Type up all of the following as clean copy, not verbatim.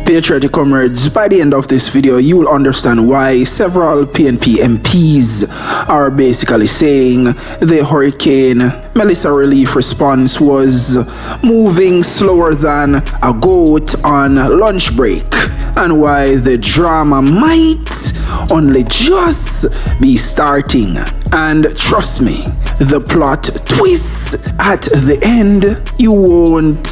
Patriotic comrades, by the end of this video, you will understand why several PNP MPs are basically saying the Hurricane Melissa relief response was moving slower than a goat on lunch break, and why the drama might only just be starting. And trust me, the plot twists at the end, you won't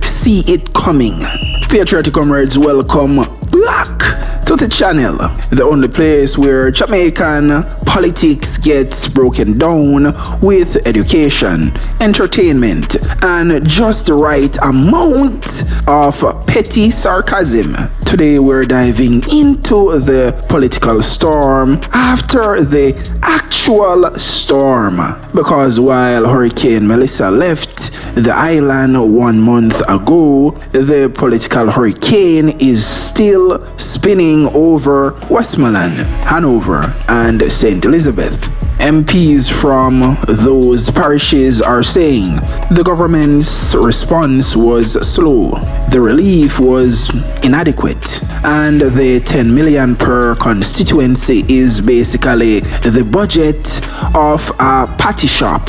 see it coming. Patriotic comrades, welcome back to the channel, the only place where Jamaican politics gets broken down with education, entertainment, and just the right amount of petty sarcasm. Today we're diving into the political storm after the actual storm, because while Hurricane Melissa left the island 1 month ago, the political hurricane is still spinning over Westmoreland, Hanover, and St. Elizabeth. MPs from those parishes are saying the government's response was slow, the relief was inadequate, and the 10 million per constituency is basically the budget of a patty shop,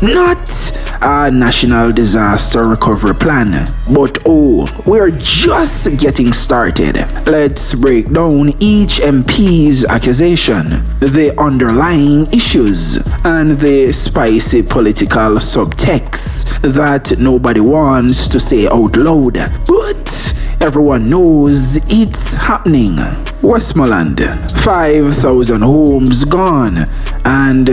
not a national disaster recovery plan. But oh, we're just getting started. Let's break down each MP's accusation, the underlying issues, and the spicy political subtext that nobody wants to say out loud, but everyone knows it's happening. Westmoreland, 5,000 homes gone, and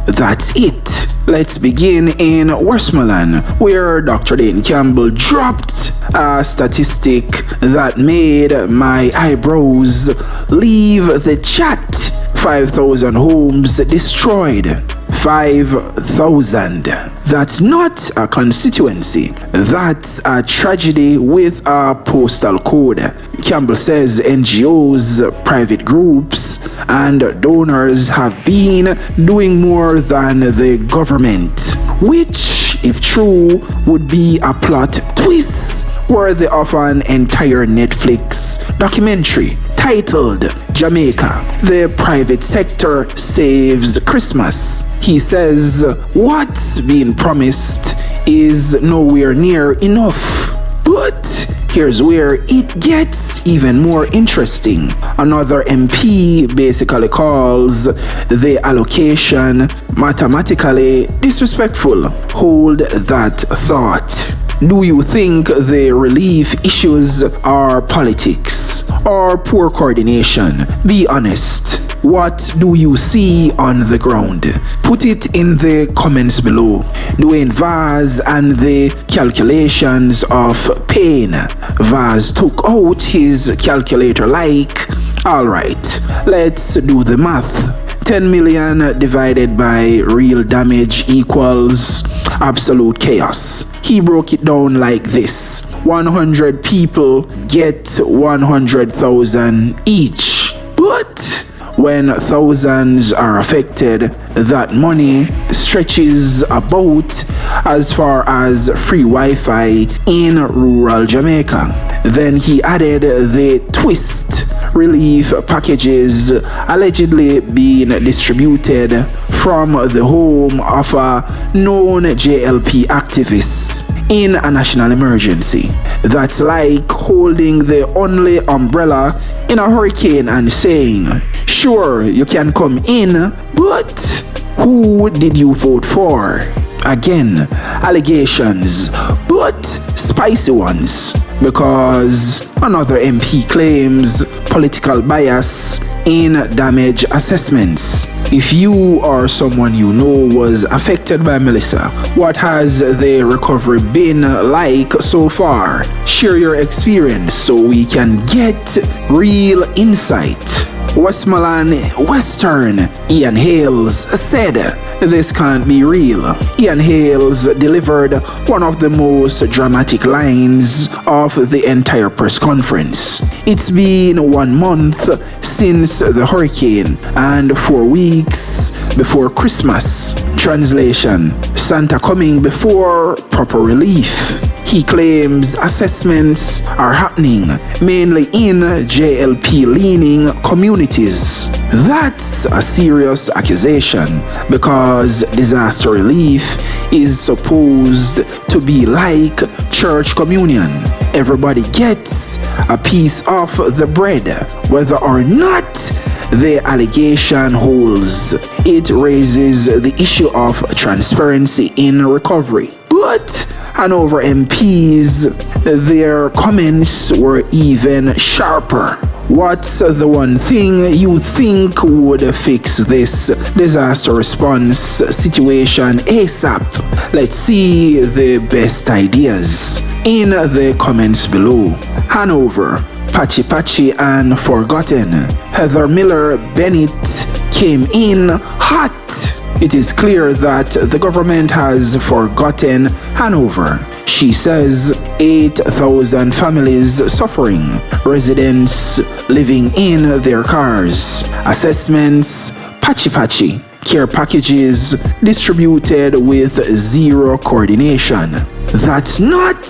that's it. Let's begin in Westmoreland, where Dr. Dayton Campbell dropped a statistic that made my eyebrows leave the chat. 5,000 homes destroyed. 5,000. That's not a constituency. That's a tragedy with a postal code. Campbell says NGOs, private groups, and donors have been doing more than the government, which, if true, would be a plot twist worthy of an entire Netflix documentary titled Jamaica, the private sector saves Christmas. He says what's being promised is nowhere near enough. But here's where it gets even more interesting. Another MP basically calls the allocation mathematically disrespectful. Hold that thought. Do you think the relief issues are politics or poor coordination? Be honest. What do you see on the ground? Put it in the comments below. Dwayne Vaz and the calculations of pain. Vaz took out his calculator like, alright, let's do the math. 10 million divided by real damage equals absolute chaos. He broke it down like this: 100 people get 100,000 each. But when thousands are affected, that money stretches about as far as free Wi-Fi in rural Jamaica. Then he added the twist: relief packages allegedly being distributed from the home of a known JLP activist in a national emergency. That's like holding the only umbrella in a hurricane and saying, sure, you can come in, but who did you vote for? Again, allegations, but spicy ones, because another MP claims political bias in damage assessments. If you or someone you know was affected by Melissa, what has the recovery been like so far? Share your experience so we can get real insight. Westmoreland Western Ian Hales said this can't be real. Ian Hales delivered one of the most dramatic lines of the entire press conference. It's been 1 month since the hurricane and 4 weeks before Christmas. Translation: Santa coming before proper relief. He claims assessments are happening mainly in JLP-leaning communities. That's a serious accusation because disaster relief is supposed to be like church communion. Everybody gets a piece of the bread, whether or not the allegation holds. It raises the issue of transparency in recovery. But Hanover MPs, their comments were even sharper. What's the one thing you think would fix this disaster response situation ASAP? Let's see the best ideas in the comments below. Hanover, patchy and forgotten. Heather Miller Bennett came in hot. It is clear that the government has forgotten Hanover. She says 8,000 families suffering, residents living in their cars, assessments patchy, care packages distributed with zero coordination. That's not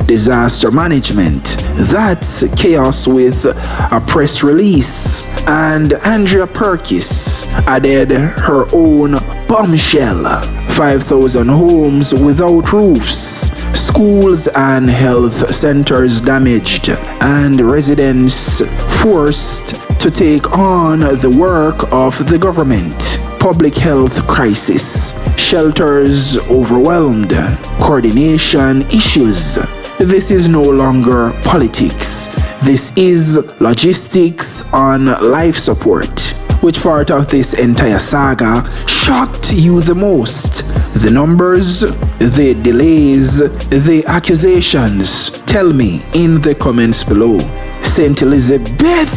disaster management. That's chaos with a press release. And Andrea Perkis added her own bombshell. 5,000 homes without roofs, schools and health centers damaged, and residents forced to take on the work of the government. Public health crisis, shelters overwhelmed, coordination issues. This is no longer politics. This is logistics on life support. Which part of this entire saga shocked you the most? The numbers, the delays, the accusations? Tell me in the comments below. St. Elizabeth,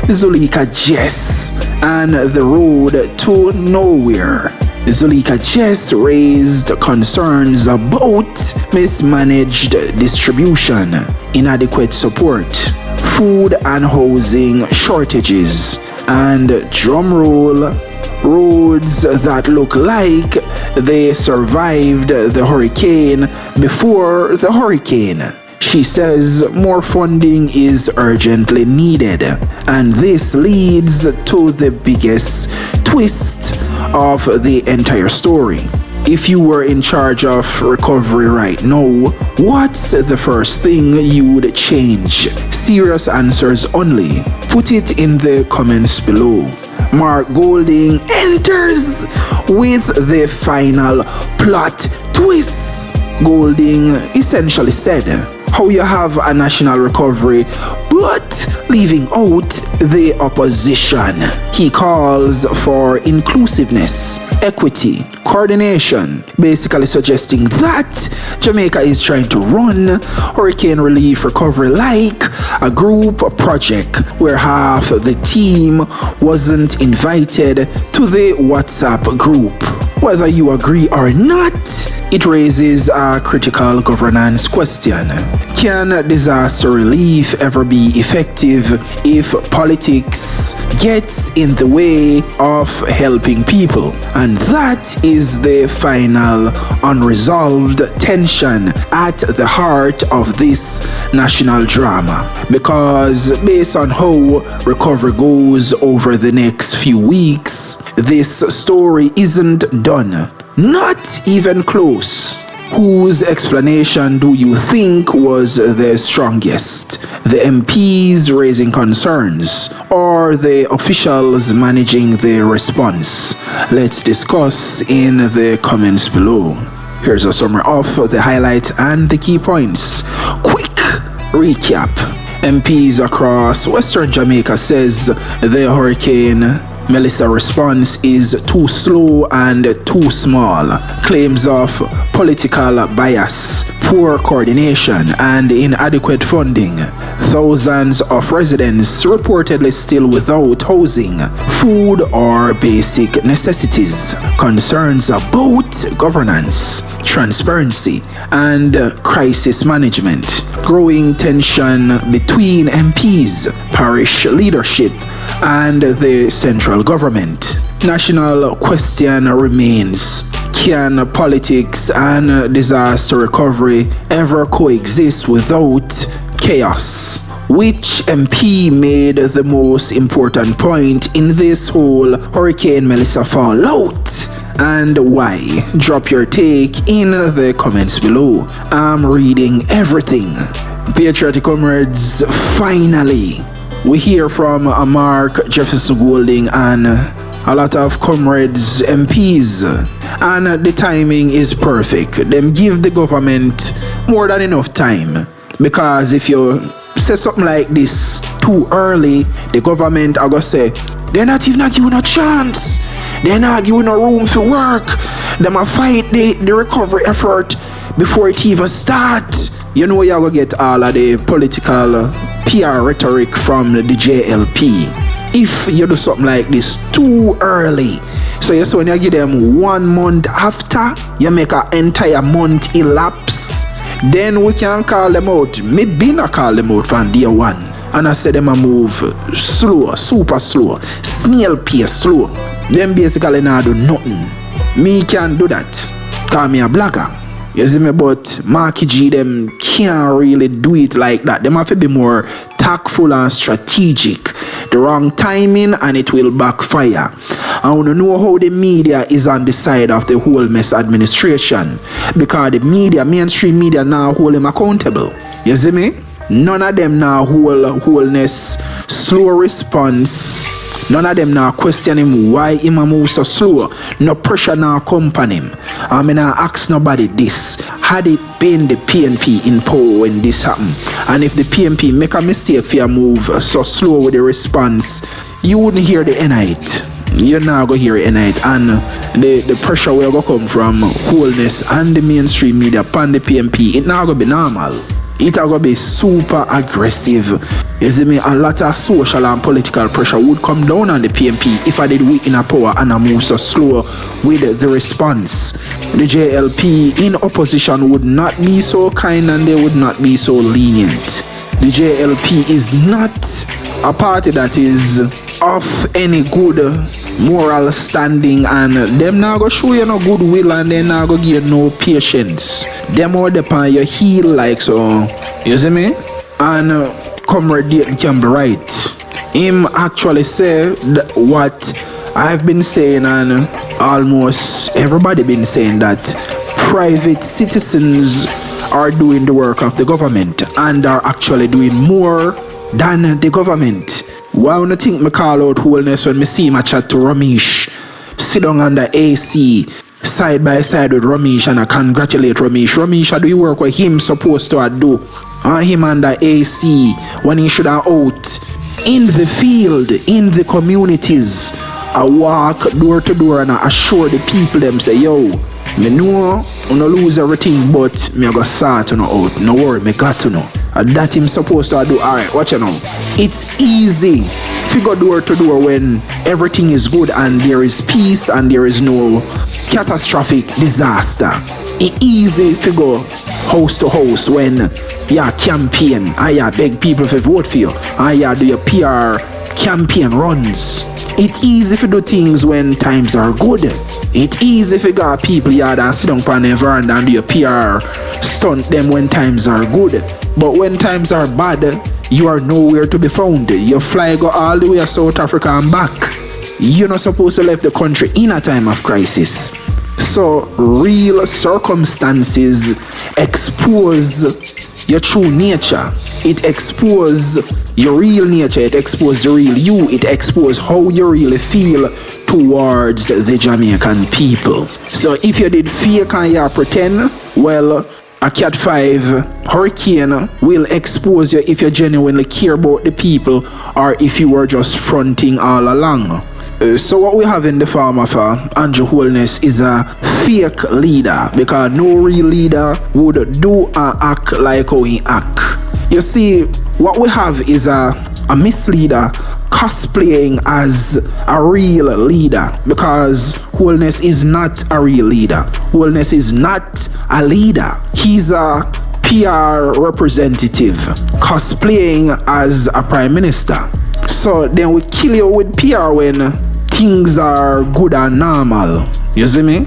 Zuleika Jess, and the road to nowhere. Zuleika Jess raised concerns about mismanaged distribution, inadequate support, food and housing shortages, and drumroll, roads that look like they survived the hurricane before the hurricane. She says more funding is urgently needed, and this leads to the biggest twist of the entire story. If you were in charge of recovery right now, what's the first thing you would change? Serious answers only. Put it in the comments below. Mark Golding enters with the final plot twist. Golding essentially said, how you have a national recovery but leaving out the opposition. He calls for inclusiveness, equity, coordination, basically suggesting that Jamaica is trying to run hurricane relief recovery like a group project where half the team wasn't invited to the WhatsApp group. Whether you agree or not, it raises a critical governance question. Can disaster relief ever be effective if politics gets in the way of helping people? And that is the final unresolved tension at the heart of this national drama. Because based on how recovery goes over the next few weeks, this story isn't done. Not even close. Whose explanation do you think was the strongest? The MPs raising concerns or the officials managing the response? Let's discuss in the comments below. Here's a summary of the highlights and the key points. Quick recap. MPs across Western Jamaica says the Hurricane Melissa response is too slow and too small. Claims of political bias, poor coordination, and inadequate funding. Thousands of residents reportedly still without housing, food, or basic necessities. Concerns about governance, transparency, and crisis management. Growing tension between MPs, parish leadership, and the central government. National question remains. Can politics and disaster recovery ever coexist without chaos? Which MP made the most important point in this whole Hurricane Melissa fallout? And why? Drop your take in the comments below. I'm reading everything. Patriotic comrades, finally, we hear from Mark Jefferson Golding and a lot of comrades, MPs, and the timing is perfect. Them give the government more than enough time, because if you say something like this too early, the government are gonna say they're not even giving a chance, they're not giving a room for work, they might fight the recovery effort before it even starts. You know you're gonna get all of the political PR rhetoric from the JLP if you do something like this too early. So you say when you give them 1 month after, you make an entire month elapse, then we can call them out. Maybe not call them out from day one, and I say them a move slow, super slow, snail pace slow. Them basically not do nothing. Me can do that, call me a blogger. You see me, but Marky G them can't really do it like that. Them have to be more tactful and strategic. The wrong timing and it will backfire. I want to know how the media is on the side of the whole mess administration, because the media, mainstream media, now hold them accountable. You see me? None of them now wholeness, slow response. None of them now question him why him a move so slow. No pressure now accompany him. I mean, I ask nobody this. Had it been the PNP in power when this happened, and if the PNP make a mistake for a move so slow with the response, you wouldn't hear the night. You're not going to hear it night. And the pressure will go come from wholeness and the mainstream media upon the PNP. It not going to be normal. It are going to be super aggressive. You see me? A lot of social and political pressure would come down on the PNP if I did weak in a power and I move so slow with the response. The JLP in opposition would not be so kind and they would not be so lenient. The JLP is not a party that is of any good moral standing, and them now go show you no goodwill and they now go give you no patience. Them all depend your heel like so. You see me? And Comrade Dayton can be right. Him actually say what I've been saying, and almost everybody been saying, that private citizens are doing the work of the government and are actually doing more than the government. Why would I think me call out wholeness when me see my chat to Ramesh, sit down under AC side by side with Ramesh, and I congratulate Ramesh. Ramesh I do the work what him supposed to do. Him under AC when he should have out in the field, in the communities. I walk door to door and I assure the people them say, yo, me know I no lose everything, but me I go sort to know out. No worry, me got to know. That him supposed to do. Alright, watch it now. It's easy to go door to door when everything is good and there is peace and there is no catastrophic disaster. It's easy to go house to house when you campaign and you beg people to vote for you and you do your PR campaign runs. It's easy to do things when times are good. It's easy to got people here that sit down on the veranda and do your PR stunt them when times are good. But when times are bad, you are nowhere to be found. You fly go all the way to South Africa and back. You're not supposed to leave the country in a time of crisis. So real circumstances expose your true nature. It exposes your real nature. It exposes the real you. It exposes how you really feel towards the Jamaican people. So if you did fake and you pretend, well, a Cat 5 hurricane will expose you if you genuinely care about the people or if you were just fronting all along. So what we have in the form of Andrew Holness is a fake leader, because no real leader would do and act like how he act. You see, what we have is a misleader cosplaying as a real leader, because Holness is not a real leader. Holness is not a leader. He's a PR representative cosplaying as a prime minister. So then we kill you with PR when things are good and normal. You see me?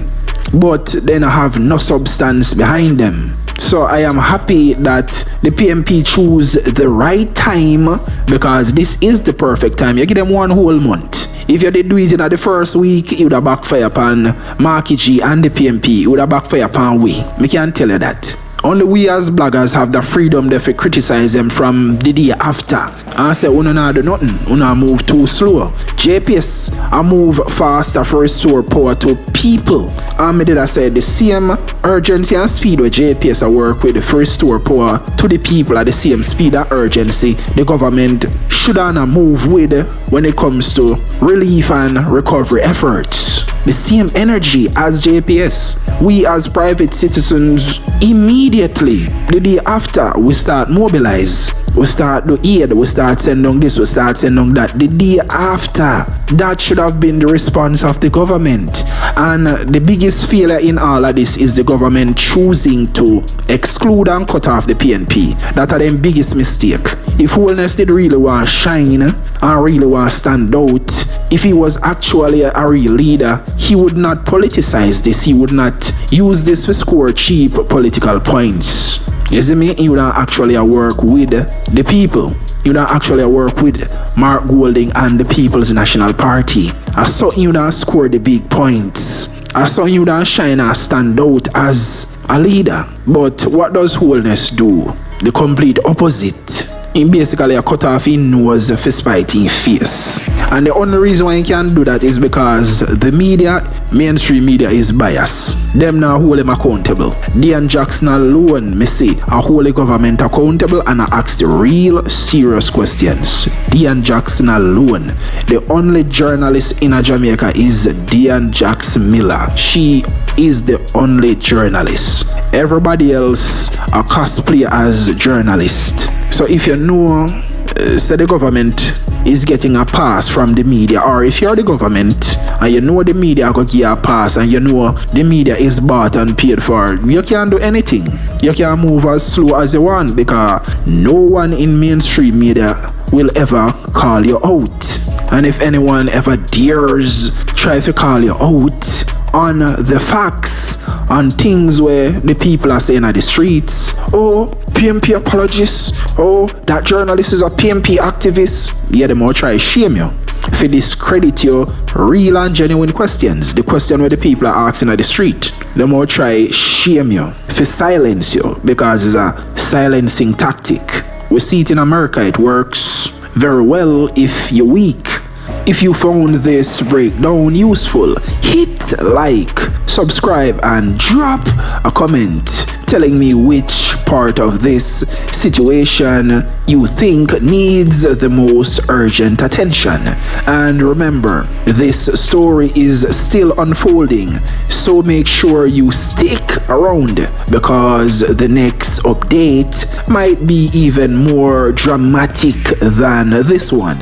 but then I have no substance behind them. So I am happy that the PNP choose the right time, because this is the perfect time. You give them 1 whole month. If you did do it in the first week, it would have backfire upon Marky G and the PNP. It would have backfire upon we. Me can't tell you that. Only we as bloggers have the freedom to criticize them from the day after. And say, una not do nothing, una move too slow. JPS, I move faster for restore power to people. And me did I say the same urgency and speed with JPS I work with for restore power to the people at the same speed and urgency the government should move with when it comes to relief and recovery efforts. The same energy as JPS. We as private citizens, immediately the day after we start mobilize, we start do aid, we start sending this, we start sending that. The day after, that should have been the response of the government. And the biggest failure in all of this is the government choosing to exclude and cut off the PNP. That's the biggest mistake. If Holness did really want to shine and really want to stand out, if he was actually a real leader, he would not politicize this. He would not use this to score cheap political points. You see me? He would actually work with the people. He would actually work with Mark Golding and the People's National Party. I saw you would score the big points. I saw you would shine and stand out as a leader. But what does Holness do? The complete opposite. He basically cut off his nose for spite in face. And the only reason why he can do that is because the media, mainstream media, is biased. Them now hold him accountable. Dean Jackson alone, me say, I hold the government accountable and I ask the real serious questions. Dean Jackson alone. The only journalist in Jamaica is Dean Jackson Miller. She is the only journalist. Everybody else are cosplay as journalist. So if you know, say the government is getting a pass from the media, or if you're the government and you know the media are going to give you a pass and you know the media is bought and paid for, you can't do anything. You can move as slow as you want, because no one in mainstream media will ever call you out. And if anyone ever dares try to call you out on the facts, on things where the people are saying at the streets, oh, PNP apologists, oh, that journalist is a PNP activist, yeah, they more try to shame you, for discredit your real and genuine questions, the question where the people are asking at the street. They more try to shame you, for silence you, because it's a silencing tactic. We see it in America, it works very well if you're weak. If you found this breakdown useful, hit like, subscribe, and drop a comment telling me which part of this situation you think needs the most urgent attention. And remember, this story is still unfolding, so make sure you stick around, because the next update might be even more dramatic than this one.